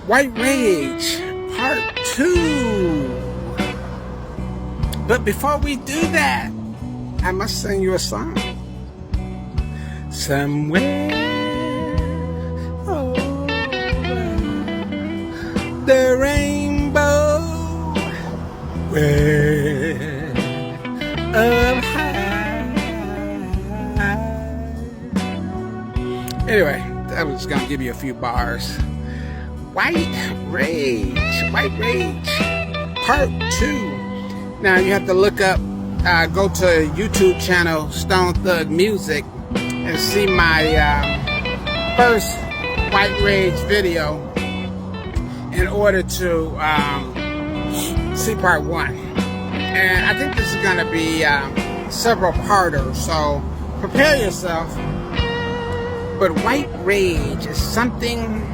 White Rage, Part 2. But before we do that, I must sing you a song. Somewhere over the rainbow, way up high. Anyway, I was gonna give you a few bars. White Rage, Part 2. Now you have to look up, go to YouTube channel Stone Thug Music and see my first White Rage video in order to see Part 1. And I think this is going to be several parters, so prepare yourself. But White Rage is something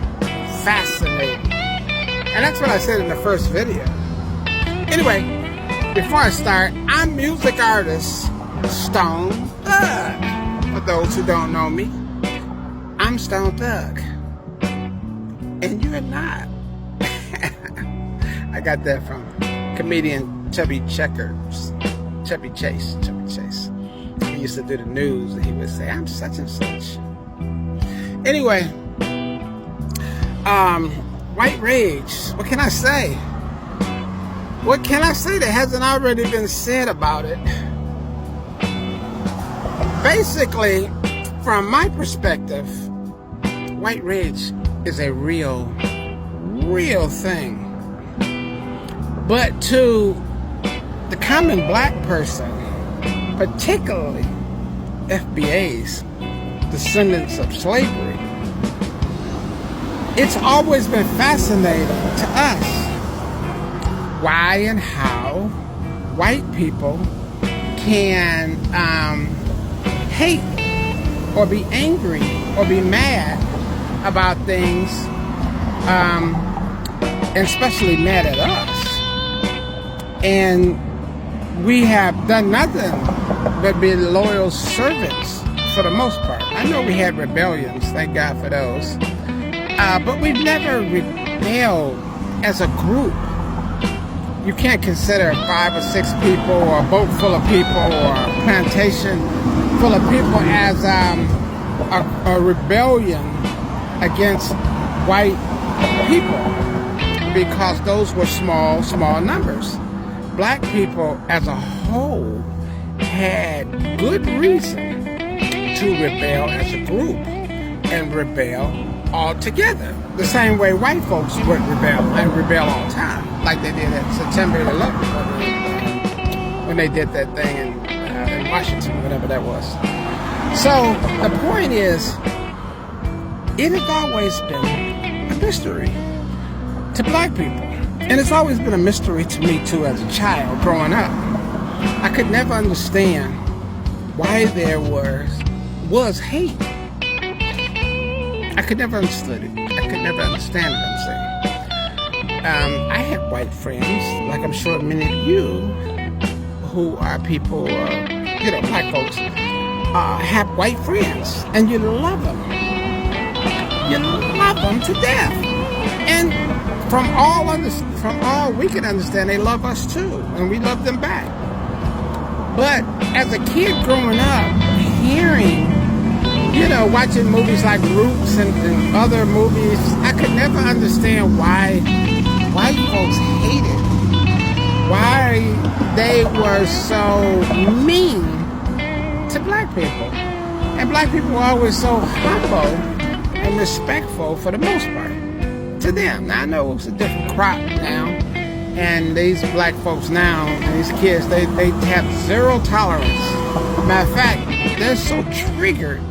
fascinating, and that's what I said in the first video. Anyway, before I start, I'm music artist Stone Thug. For those who don't know me, I'm Stone Thug, and you're not. I got that from comedian Chubby Chase. He used to do the news, and he would say, "I'm such and such." Anyway, White Rage. What can I say? What can I say that hasn't already been said about it? Basically, from my perspective, White Rage is a real thing. But to the common black person, particularly FBAs, descendants of slavery, it's always been fascinating to us why and how white people can hate or be angry or be mad about things, and especially mad at us. And we have done nothing but be loyal servants for the most part. I know we had rebellions, thank God for those. But we've never rebelled as a group. You can't consider 5 or 6 people or a boat full of people or a plantation full of people as a rebellion against white people, because those were small numbers. Black people as a whole had good reason to rebel as a group and rebel all together, the same way white folks would rebel all the time, like they did at September 11th when they did that thing in Washington, whatever that was. So the point is, it has always been a mystery to black people, and it's always been a mystery to me too as a child growing up. I could never understand why there was hate. I could never understand it. I'm saying. I had white friends, like I'm sure many of you who are people, black folks, have white friends, and you love them. You love them to death. And from all we can understand, they love us too, and we love them back. But as a kid growing up, hearing, watching movies like Roots and other movies, I could never understand why white folks hated, why they were so mean to black people. And black people were always so humble and respectful for the most part to them. Now I know it's a different crop now, and these black folks now, these kids, they have zero tolerance. Matter of fact, they're so triggered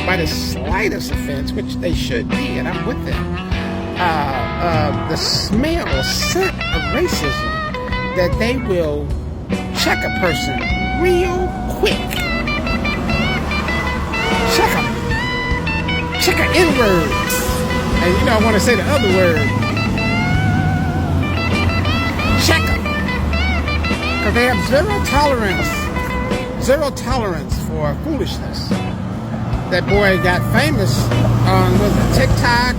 by the slightest offense, which they should be, and I'm with them. The smell or scent of racism, that they will check a person real quick. Check an N-word. And I want to say the other word. Check them. Because they have zero tolerance for foolishness. That boy got famous on, was it TikTok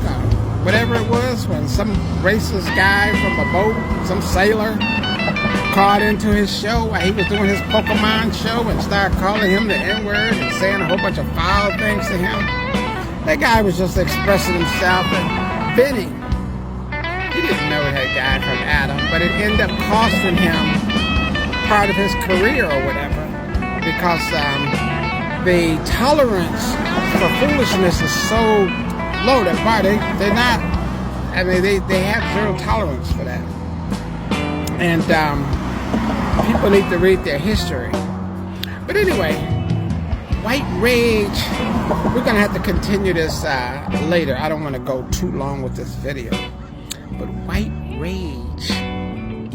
or whatever it was, when some racist guy from a boat, some sailor, called into his show while he was doing his Pokemon show and started calling him the N-word and saying a whole bunch of foul things to him. That guy was just expressing himself and venting. He didn't know that guy from Adam, but it ended up costing him part of his career or whatever, because the tolerance for foolishness is so low that they're not, I mean, they have zero tolerance for that. And people need to read their history. But anyway, white rage, we're going to have to continue this later. I don't want to go too long with this video. But white rage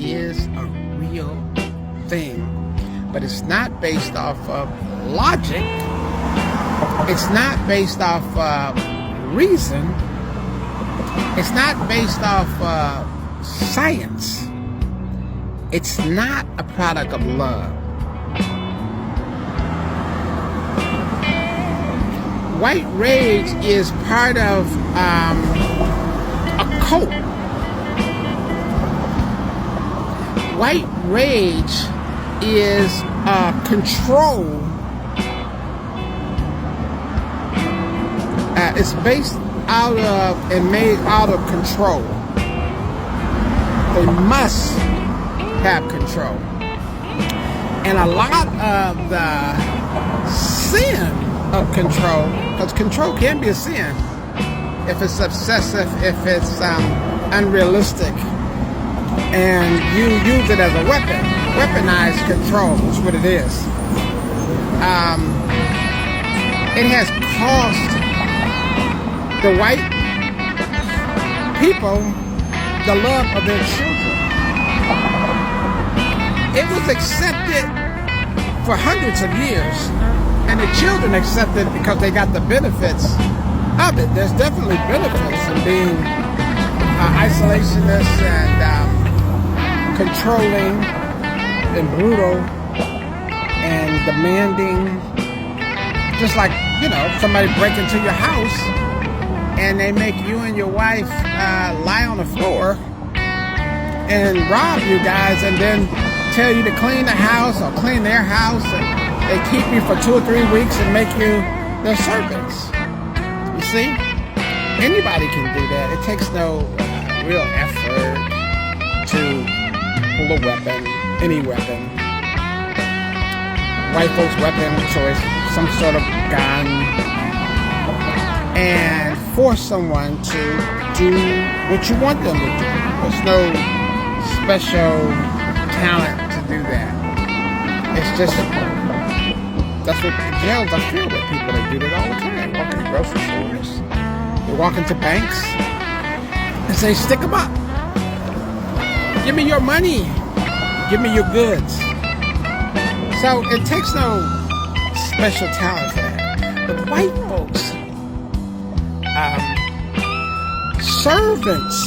is a real thing. But it's not based off of logic. It's not based off reason. It's not based off science. It's not a product of love. White rage is part of a cult. White rage is control. It's based out of and made out of control. They must have control. And a lot of the sin of control, because control can be a sin if it's obsessive, if it's unrealistic, and you use it as a weapon. Weaponized control is what it is. It has cost the white people the love of their children. It was accepted for hundreds of years, and the children accepted it because they got the benefits of it. There's definitely benefits in being isolationist and controlling and brutal and demanding. Just like, you know, somebody break into your house and they make you and your wife lie on the floor and rob you guys, and then tell you to clean the house or clean their house, and they keep you for 2 or 3 weeks and make you their servants. You see? Anybody can do that. It takes no real effort to pull a weapon, any weapon. White folks' weapon of choice, some sort of gun, and force someone to do what you want them to do. There's no special talent to do that. It's just, that's what the jails are filled with. People that do that all the time. Walk into grocery stores, they walk into banks and say, stick them up. Give me your money. Give me your goods. So it takes no special talent for that. But white folks, servants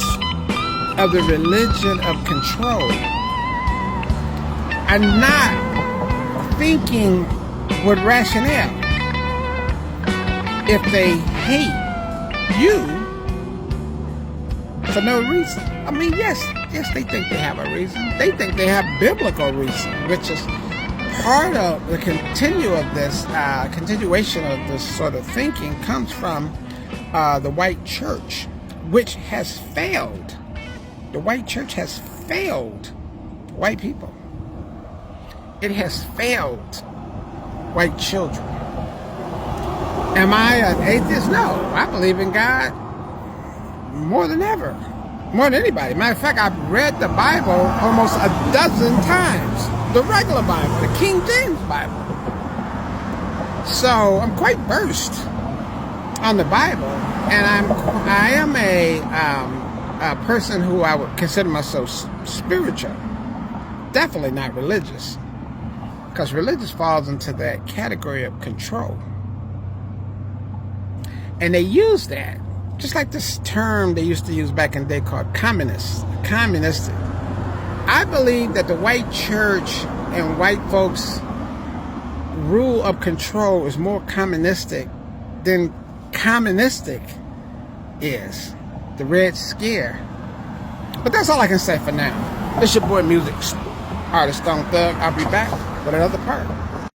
of the religion of control, are not thinking with rationale. If they hate you for no reason. I mean, yes, they think they have a reason. They think they have biblical reason, which is part of the continuation of this sort of thinking comes from the white church, which has failed. The white church has failed white people. It has failed white children. Am I an atheist? No. I believe in God more than ever. More than anybody. Matter of fact, I've read the Bible almost a dozen times. The regular Bible, the King James Bible. So I'm quite versed on the Bible, and I am a person who I would consider myself spiritual. Definitely not religious, because religious falls into that category of control. And they use that, just like this term they used to use back in the day called communist, communistic. I believe that the white church and white folks' rule of control is more communistic than communistic is. the Red Scare. But that's all I can say for now. It's your boy Music Artist Stone Thug. I'll be back with another part.